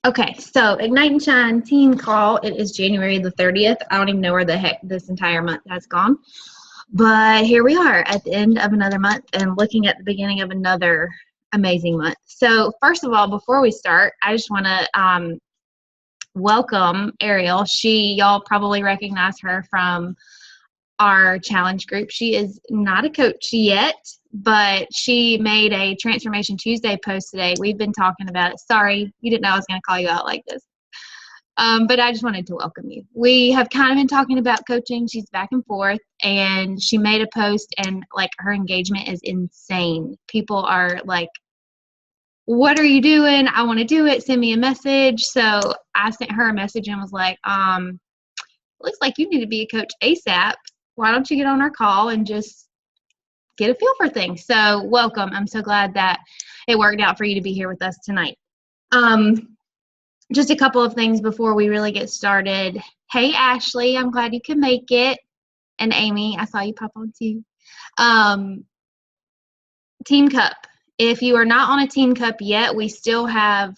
Okay, so Ignite and Shine team call. It is January the 30th. I don't even know where the heck this entire month has gone. But here we are at the end of another month and looking at the beginning of another amazing month. So first of all, before we start, I just want to welcome Ariel. Y'all probably recognize her from our challenge group. She is not a coach yet, but she made a Transformation Tuesday post today. We've been talking about it. Sorry, you didn't know I was going to call you out like this. But I just wanted to welcome you. We have kind of been talking about coaching. She's back and forth, and she made a post, and like her engagement is insane. People are like, what are you doing? I want to do it. Send me a message. So I sent her a message and was like, looks like you need to be a coach ASAP. Why don't you get on our call and just get a feel for things? So welcome. I'm so glad that it worked out for you to be here with us tonight. Just a couple of things before we really get started. Hey, Ashley, I'm glad you could make it. And Amy, I saw you pop on too. Team Cup. If you are not on a Team Cup yet, we still have,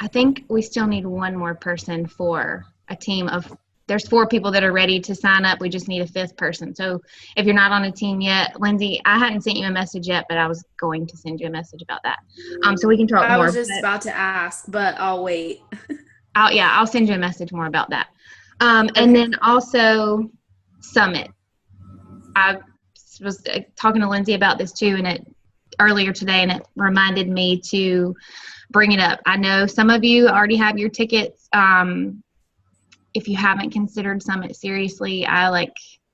I think we still need one more person for a team of, there's 4 people that are ready to sign up. We just need a 5th person. So if you're not on a team yet, Lindsay, I hadn't sent you a message yet, but I was going to send you a message about that. So we can talk more. I was just about to ask, but I'll wait. I'll send you a message more about that. And then also Summit. I was talking to Lindsay about this too, and earlier today, and it reminded me to bring it up. I know some of you already have your tickets. If you haven't considered Summit seriously, I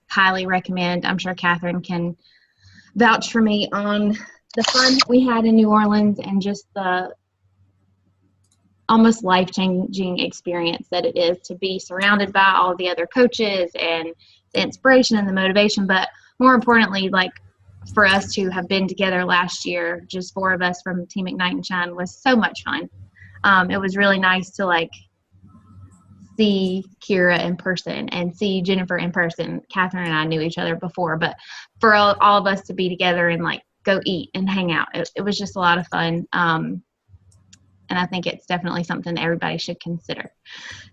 highly recommend. I'm sure Catherine can vouch for me on the fun we had in New Orleans and just the almost life-changing experience that it is to be surrounded by all the other coaches and the inspiration and the motivation. But more importantly, for us to have been together last year, just 4 of us from Team Ignite and Shine, was so much fun. It was really nice to see Kira in person and see Jennifer in person. Catherine and I knew each other before, but for all of us to be together and go eat and hang out, it was just a lot of fun. And I think it's definitely something that everybody should consider.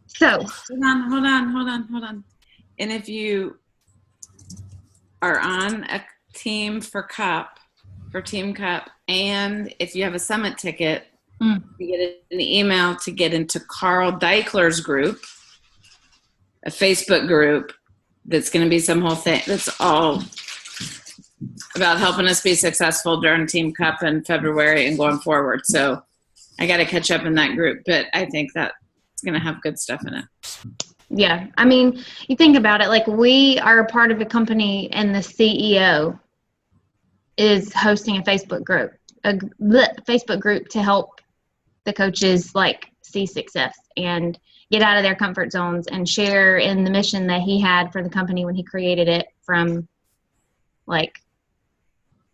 So hold on. And if you are on a team for Team Cup, and if you have a Summit ticket, you get an email to get into Carl Deichler's group, a Facebook group that's going to be some whole thing that's all about helping us be successful during Team Cup in February and going forward. So I got to catch up in that group, but I think that it's going to have good stuff in it. Yeah. I mean, you think about it, we are a part of a company and the CEO is hosting a Facebook group to help the coaches see success and get out of their comfort zones and share in the mission that he had for the company when he created it, from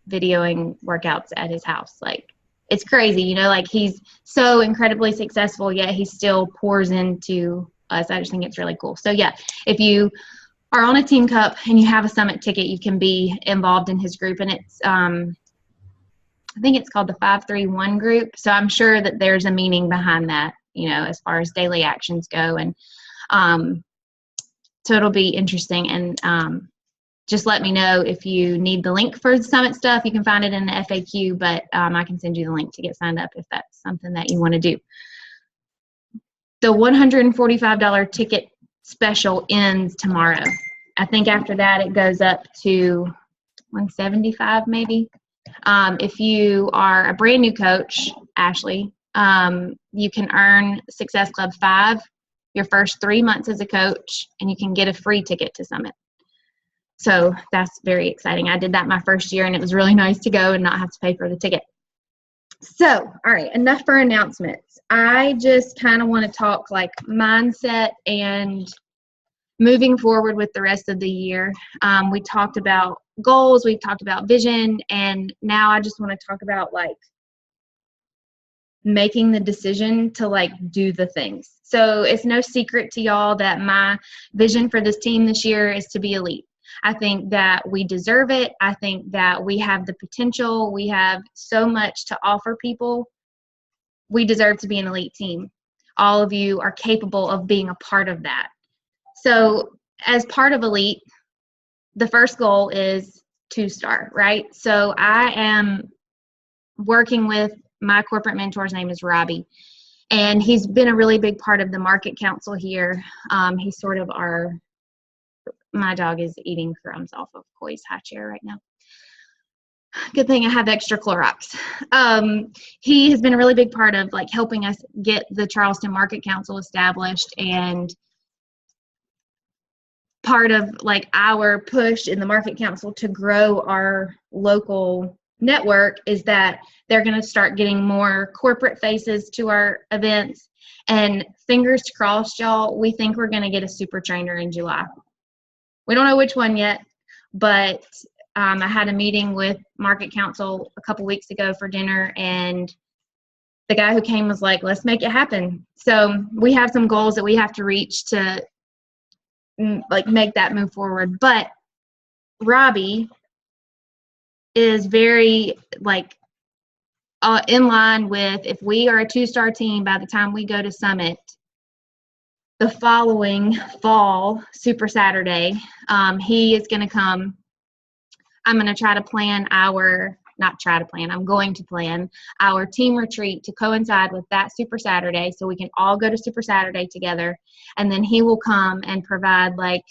videoing workouts at his house. It's crazy, he's so incredibly successful, yet he still pours into us. I just think it's really cool. So yeah, if you are on a Team Cup and you have a Summit ticket, you can be involved in his group, and it's I think it's called the 531 group. So I'm sure that there's a meaning behind that, as far as daily actions go. And so it'll be interesting. And just let me know if you need the link for the Summit stuff. You can find it in the FAQ, but I can send you the link to get signed up if that's something that you want to do. The $145 ticket special ends tomorrow. I think after that it goes up to $175 maybe. If you are a brand new coach, Ashley, you can earn Success Club 5 your first 3 months as a coach, and you can get a free ticket to Summit. So that's very exciting. I did that my first year, and it was really nice to go and not have to pay for the ticket. So, all right, enough for announcements. I just kind of want to talk mindset and moving forward with the rest of the year. We talked about goals, we talked about vision, and now I just want to talk about making the decision to do the things. So it's no secret to y'all that my vision for this team this year is to be elite. I think that we deserve it. I think that we have the potential. We have so much to offer people. We deserve to be an elite team. All of you are capable of being a part of that. So as part of elite, the first goal is 2-star, right? So I am working with my corporate mentor's name is Robbie, and he's been a really big part of the market council here. He's sort of my dog is eating crumbs off of Koi's high chair right now. Good thing I have extra Clorox. He has been a really big part of like helping us get the Charleston Market Council established, and part of like our push in the Market Council to grow our local network is that they're going to start getting more corporate faces to our events. And fingers crossed, y'all, we think we're going to get a super trainer in July. We don't know which one yet, but I had a meeting with Market Council a couple weeks ago for dinner, and the guy who came was like, let's make it happen. So we have some goals that we have to reach to like make that move forward. But Robbie is very like in line with, if we are a 2-star team by the time we go to Summit, the following fall, Super Saturday, he is going to come. I'm going to try to plan I'm going to plan our team retreat to coincide with that Super Saturday so we can all go to Super Saturday together. And then he will come and provide like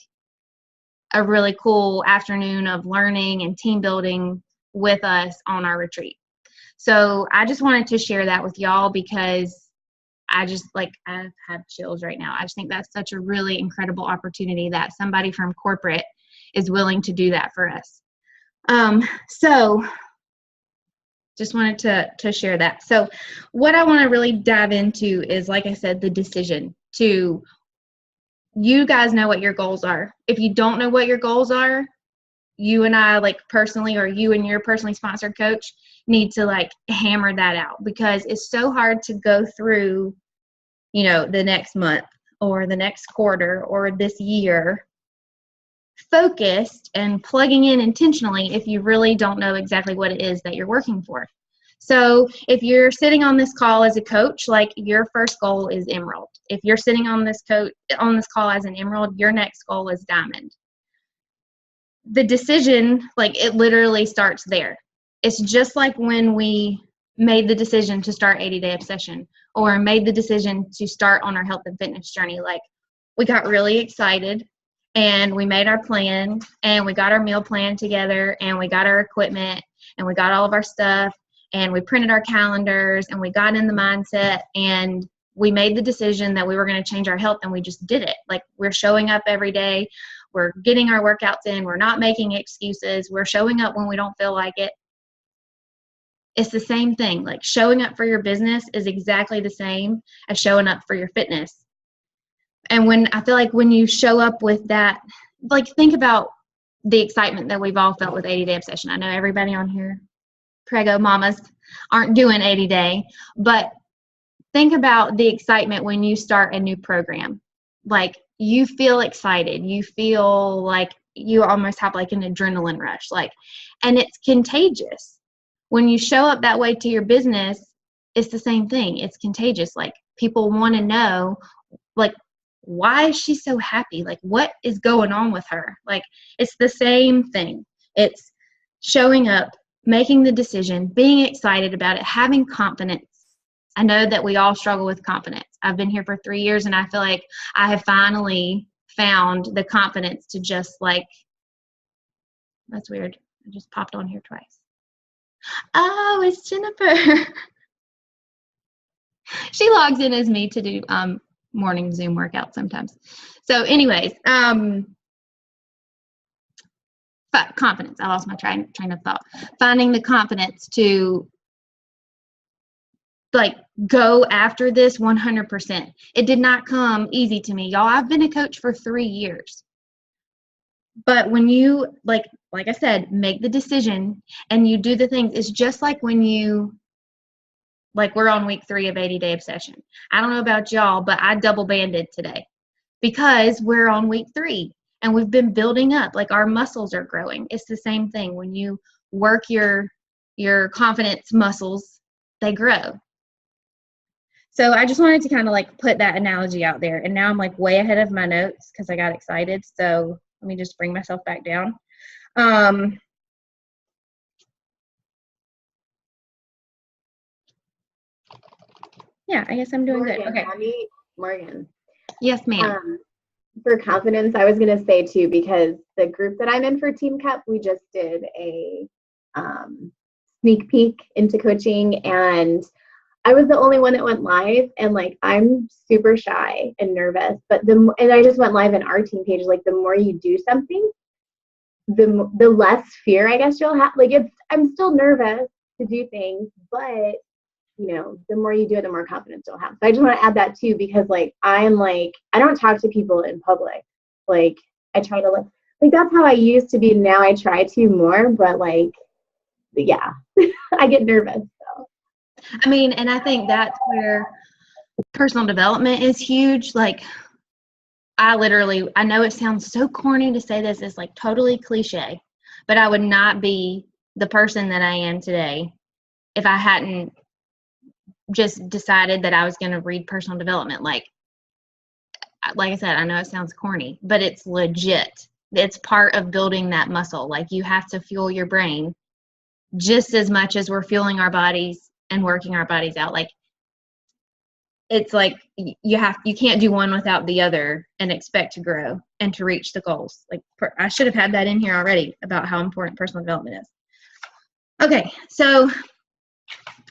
a really cool afternoon of learning and team building with us on our retreat. So I just wanted to share that with y'all because I have chills right now. I just think that's such a really incredible opportunity that somebody from corporate is willing to do that for us. So just wanted to share that. So what I want to really dive into is, like I said, the decision to, you guys know what your goals are. If you don't know what your goals are, you and I like personally, or you and your personally sponsored coach need to like hammer that out, because it's so hard to go through, the next month or the next quarter or this year focused and plugging in intentionally if you really don't know exactly what it is that you're working for. So if you're sitting on this call as a coach, like your first goal is Emerald. If you're sitting on this call as an Emerald, your next goal is Diamond. The decision, like it literally starts there. It's just like when we made the decision to start 80-Day Obsession, or made the decision to start on our health and fitness journey. Like we got really excited and we made our plan and we got our meal plan together and we got our equipment and we got all of our stuff and we printed our calendars and we got in the mindset and we made the decision that we were going to change our health, and we just did it. Like we're showing up every day. We're getting our workouts in. We're not making excuses. We're showing up when we don't feel like it. It's the same thing. Like showing up for your business is exactly the same as showing up for your fitness. And I feel like when you show up with that, like think about the excitement that we've all felt with 80-Day Obsession. I know everybody on here, Prego mamas, aren't doing 80-day, but think about the excitement when you start a new program. Like you feel excited. You feel like you almost have like an adrenaline rush. And it's contagious. When you show up that way to your business, it's the same thing. It's contagious. Like people want to know, like, why is she so happy? Like what is going on with her? Like it's the same thing. It's showing up, making the decision, being excited about it, having confidence. I know that we all struggle with confidence. I've been here for 3 years and I feel like I have finally found the confidence to just like, that's weird. I just popped on here twice. Oh, it's Jennifer. She logs in as me to do morning Zoom workout sometimes. So anyways, confidence. I lost my train of thought. Finding the confidence to like go after this 100%. It did not come easy to me, y'all. I've been a coach for 3 years. But when you, like I said, make the decision and you do the things, it's just like when you, like we're on week 3 of 80-Day Obsession. I don't know about y'all, but I double banded today because we're on week 3 and we've been building up. Like our muscles are growing. It's the same thing. When you work your confidence muscles, they grow. So I just wanted to kind of like put that analogy out there. And now I'm like way ahead of my notes because I got excited. So let me just bring myself back down. Yeah, I guess I'm doing good. Okay. Morgan. Yes, ma'am. For confidence, I was going to say too, because the group that I'm in for Team Cup, we just did a sneak peek into coaching, and I was the only one that went live, and like I'm super shy and nervous, and I just went live in our team page. Like the more you do something, the less fear I guess you'll have. Like I'm still nervous to do things, but you know, the more you do it, the more confidence you'll have. So I just want to add that too, because like I don't talk to people in public. Like I try to like that's how I used to be. Now I try to more, but like yeah, I get nervous. So. I mean, and I think that's where personal development is huge. Like I know it sounds so corny to say this, it's like totally cliche, but I would not be the person that I am today if I hadn't just decided that I was going to read personal development. Like I said, I know it sounds corny, but it's legit. It's part of building that muscle. Like you have to fuel your brain just as much as we're fueling our bodies and working our bodies out. Like it's like you can't do one without the other and expect to grow and to reach the goals. Like I should have had that in here already about how important personal development is. Okay, so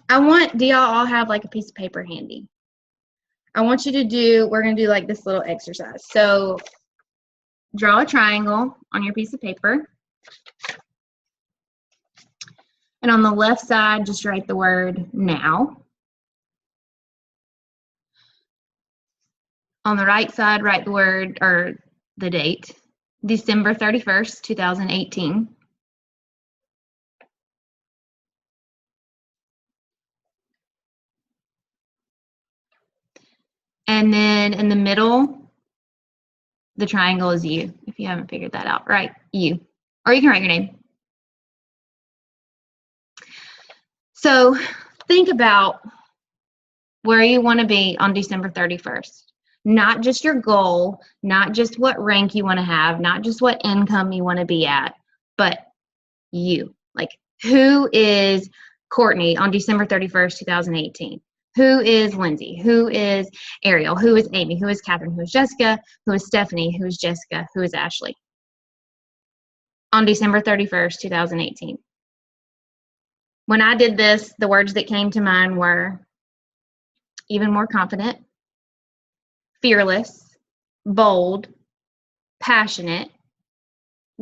do y'all all have like a piece of paper handy? I want you to we're going to do like this little exercise. So draw a triangle on your piece of paper. And on the left side, just write the word now. On the right side, write the word or the date, December 31st, 2018. And then in the middle, the triangle is you, if you haven't figured that out. Right, you. Or you can write your name. So think about where you want to be on December 31st. Not just your goal, not just what rank you want to have, not just what income you want to be at, but you. Like, who is Courtney on December 31st, 2018? Who is Lindsay? Who is Ariel? Who is Amy? Who is Catherine? Who is Jessica? Who is Stephanie? Who is Jessica? Who is Ashley? On December 31st, 2018. When I did this, the words that came to mind were even more confident, fearless, bold, passionate,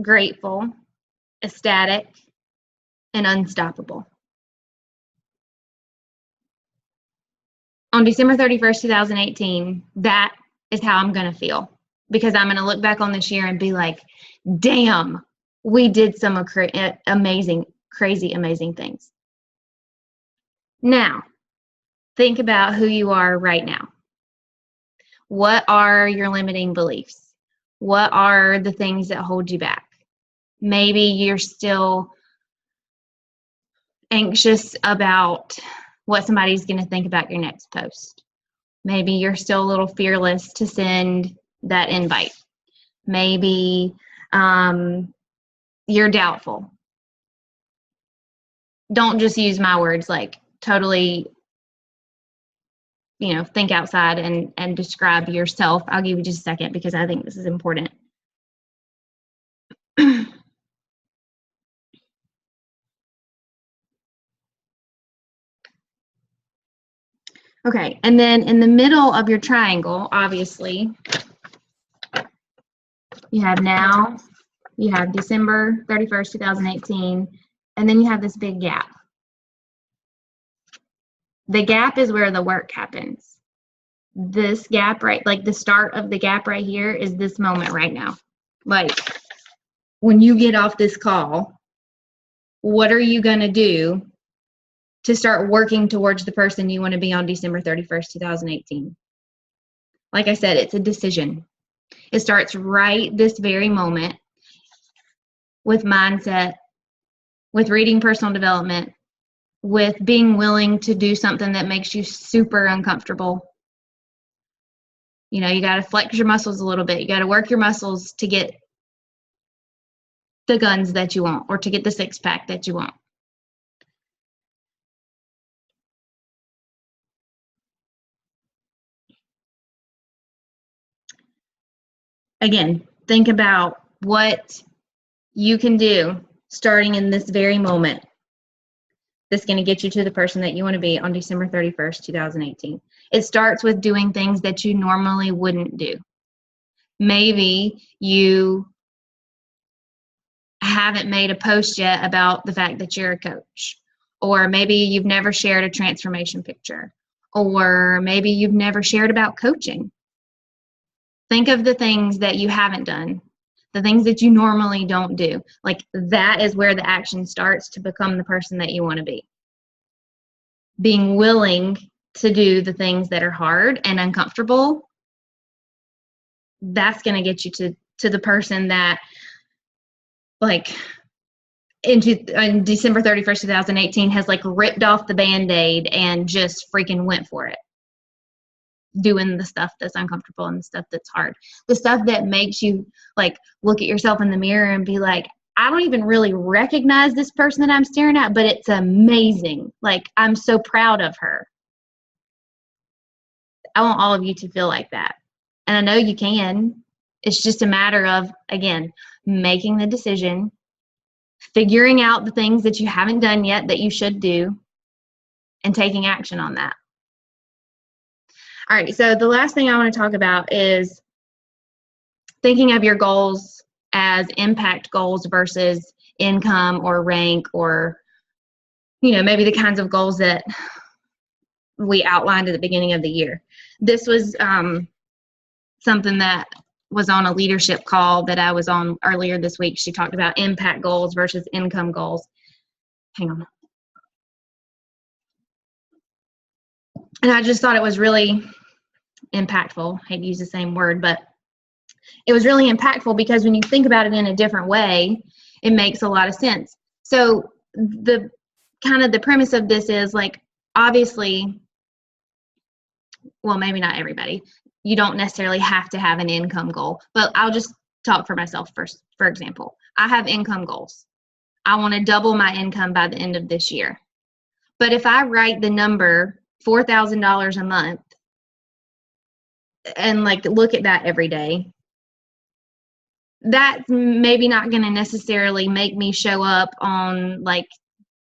grateful, ecstatic, and unstoppable. On December 31st, 2018, that is how I'm going to feel, because I'm going to look back on this year and be like, damn, we did some amazing, crazy, amazing things. Now, think about who you are right now. What are your limiting beliefs? What are the things that hold you back? Maybe you're still anxious about what somebody's going to think about your next post. Maybe you're still a little fearless to send that invite. Maybe you're doubtful. Don't just use my words, like totally, think outside and describe yourself. I'll give you just a second because I think this is important. Okay, and then in the middle of your triangle, obviously, you have now, you have December 31st, 2018, and then you have this big gap. The gap is where the work happens. This gap, right, like the start of the gap right here is this moment right now. Like, when you get off this call, what are you going to do to start working towards the person you want to be on December 31st, 2018? Like I said, it's a decision. It starts right this very moment with mindset, with reading personal development, with being willing to do something that makes you super uncomfortable. You know, you got to flex your muscles a little bit. You got to work your muscles to get the guns that you want or to get the six pack that you want. Again, think about what you can do starting in this very moment that's going to get you to the person that you want to be on December 31st, 2018. It starts with doing things that you normally wouldn't do. Maybe you haven't made a post yet about the fact that you're a coach, or maybe you've never shared a transformation picture, or maybe you've never shared about coaching. Think of the things that you haven't done, the things that you normally don't do. Like, that is where the action starts to become the person that you want to be. Being willing to do the things that are hard and uncomfortable, that's going to get you to the person that, like, in December 31st, 2018 has like ripped off the Band-Aid and just freaking went for it. Doing the stuff that's uncomfortable and the stuff that's hard. The stuff that makes you like look at yourself in the mirror and be like, I don't even really recognize this person that I'm staring at, but it's amazing. Like, I'm so proud of her. I want all of you to feel like that. And I know you can. It's just a matter of, again, making the decision, figuring out the things that you haven't done yet that you should do, and taking action on that. All right, so the last thing I want to talk about is thinking of your goals as impact goals versus income or rank, or, you know, maybe the kinds of goals that we outlined at the beginning of the year. This was something that was on a leadership call that I was on earlier this week. She talked about impact goals versus income goals. Hang on. And I just thought it was really impactful. I hate to use the same word, but it was really impactful because when you think about it in a different way, it makes a lot of sense. So the kind of the premise of this is, like, obviously, well, maybe not everybody, you don't necessarily have to have an income goal, but I'll just talk for myself first. For example, I have income goals. I want to double my income by the end of this year. But if I write the number $4,000 a month and like look at that every day, that's maybe not going to necessarily make me show up on, like,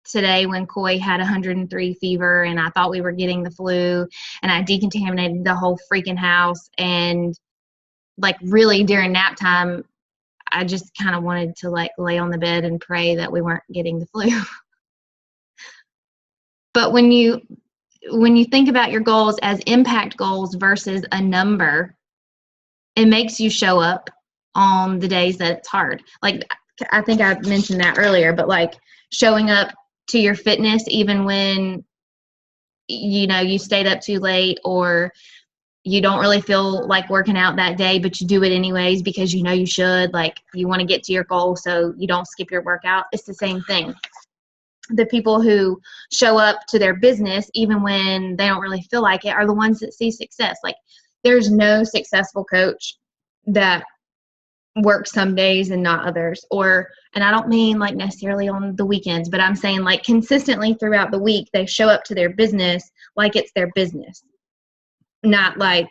today when Coy had 103 fever and I thought we were getting the flu and I decontaminated the whole freaking house, and like really during nap time I just kind of wanted to like lay on the bed and pray that we weren't getting the flu. But when you think about your goals as impact goals versus a number, it makes you show up on the days that it's hard. Like, I think I mentioned that earlier, but like showing up to your fitness even when, you know, you stayed up too late or you don't really feel like working out that day, but you do it anyways because you know you should. Like, you want to get to your goal so you don't skip your workout. It's the same thing. The people who show up to their business even when they don't really feel like it are the ones that see success. Like, there's no successful coach that work some days and not others, and I don't mean like necessarily on the weekends, but I'm saying like consistently throughout the week they show up to their business like it's their business, not like,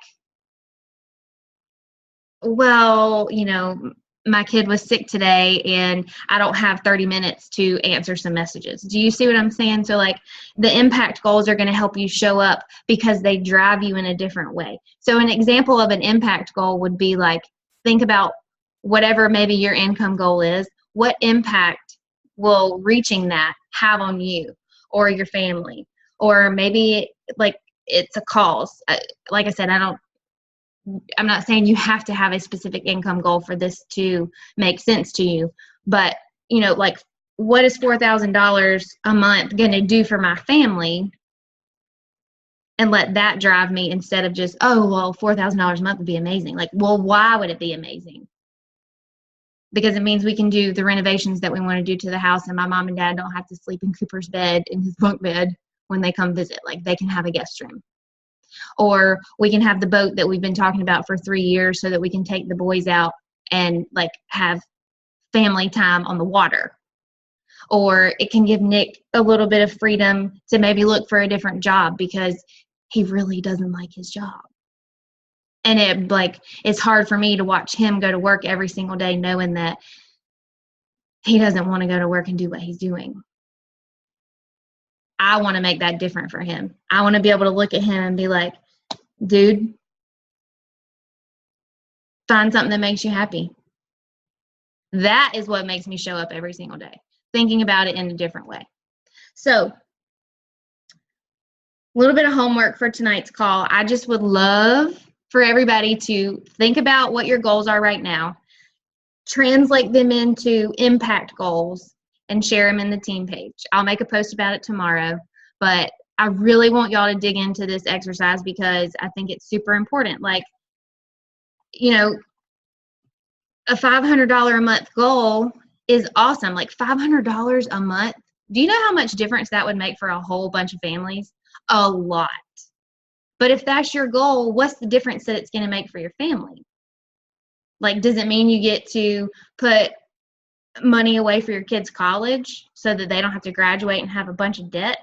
well, you know, my kid was sick today and I don't have 30 minutes to answer some messages. Do you see what I'm saying? So like the impact goals are going to help you show up because they drive you in a different way. So an example of an impact goal would be like, think about whatever maybe your income goal is, what impact will reaching that have on you or your family? Or maybe like it's a cause. Like I said, I'm not saying you have to have a specific income goal for this to make sense to you, but you know, like, what is $4,000 a month going to do for my family? and let that drive me instead of just, oh, well, $4,000 a month would be amazing. Like, well, why would it be amazing? Because it means we can do the renovations that we want to do to the house, and my mom and dad don't have to sleep in Cooper's bed, in his bunk bed, when they come visit. Like, they can have a guest room. Or we can have the boat that we've been talking about for 3 years so that we can take the boys out and, like, have family time on the water. Or it can give Nick a little bit of freedom to maybe look for a different job because he really doesn't like his job. And it's hard for me to watch him go to work every single day knowing that he doesn't want to go to work and do what he's doing. I want to make that different for him. I want to be able to look at him and be like, dude, find something that makes you happy. That is what makes me show up every single day, thinking about it in a different way. So, a little bit of homework for tonight's call. I just would love for everybody to think about what your goals are right now, translate them into impact goals, and share them in the team page. I'll make a post about it tomorrow, but I really want y'all to dig into this exercise because I think it's super important. Like, you know, a $500 a month goal is awesome. Like, $500 a month. Do you know how much difference that would make for a whole bunch of families? A lot. But if that's your goal, what's the difference that it's going to make for your family? Like, does it mean you get to put money away for your kids' college so that they don't have to graduate and have a bunch of debt?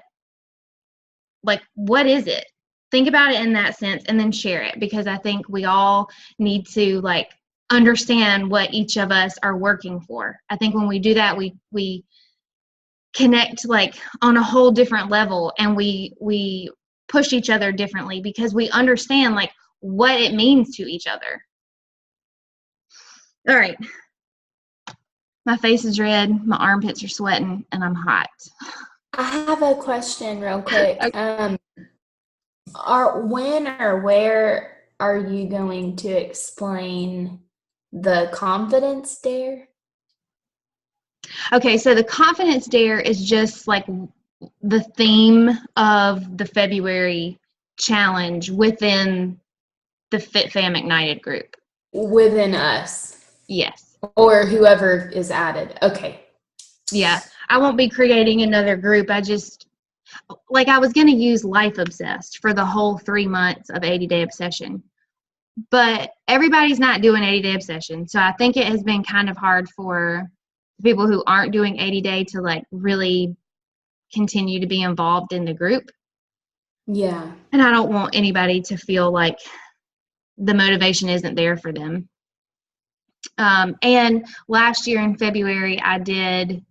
Like, what is it? Think about it in that sense and then share it, because I think we all need to, like, understand what each of us are working for. I think when we do that, we connect, like, on a whole different level, and we push each other differently because we understand, like, what it means to each other. All right. My face is red, my armpits are sweating, and I'm hot. I have a question real quick. Okay. When or where are you going to explain the confidence dare? Okay, so the confidence dare is just like the theme of the February challenge within the Fit Fam Ignited group. Within us. Yes. Or whoever is added. Okay. Yeah. I won't be creating another group. I was going to use Life Obsessed for the whole 3 months of 80-Day Obsession. But everybody's not doing 80-Day Obsession. So I think it has been kind of hard for people who aren't doing 80-Day to, like, really continue to be involved in the group. Yeah. And I don't want anybody to feel like the motivation isn't there for them. And last year in February, I did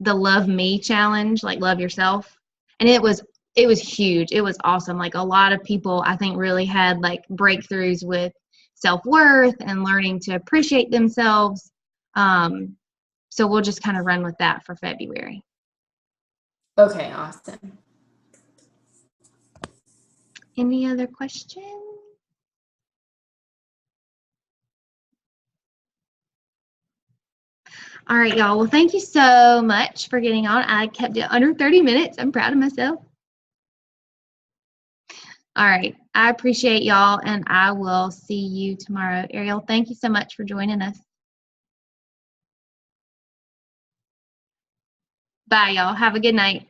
the Love Me challenge, like Love Yourself. And it was huge. It was awesome. Like, a lot of people, I think, really had, like, breakthroughs with self-worth and learning to appreciate themselves. So we'll just kind of run with that for February. Okay, awesome. Any other questions? All right, y'all. Well, thank you so much for getting on. I kept it under 30 minutes. I'm proud of myself. All right. I appreciate y'all, and I will see you tomorrow. Ariel, thank you so much for joining us. Bye, y'all. Have a good night.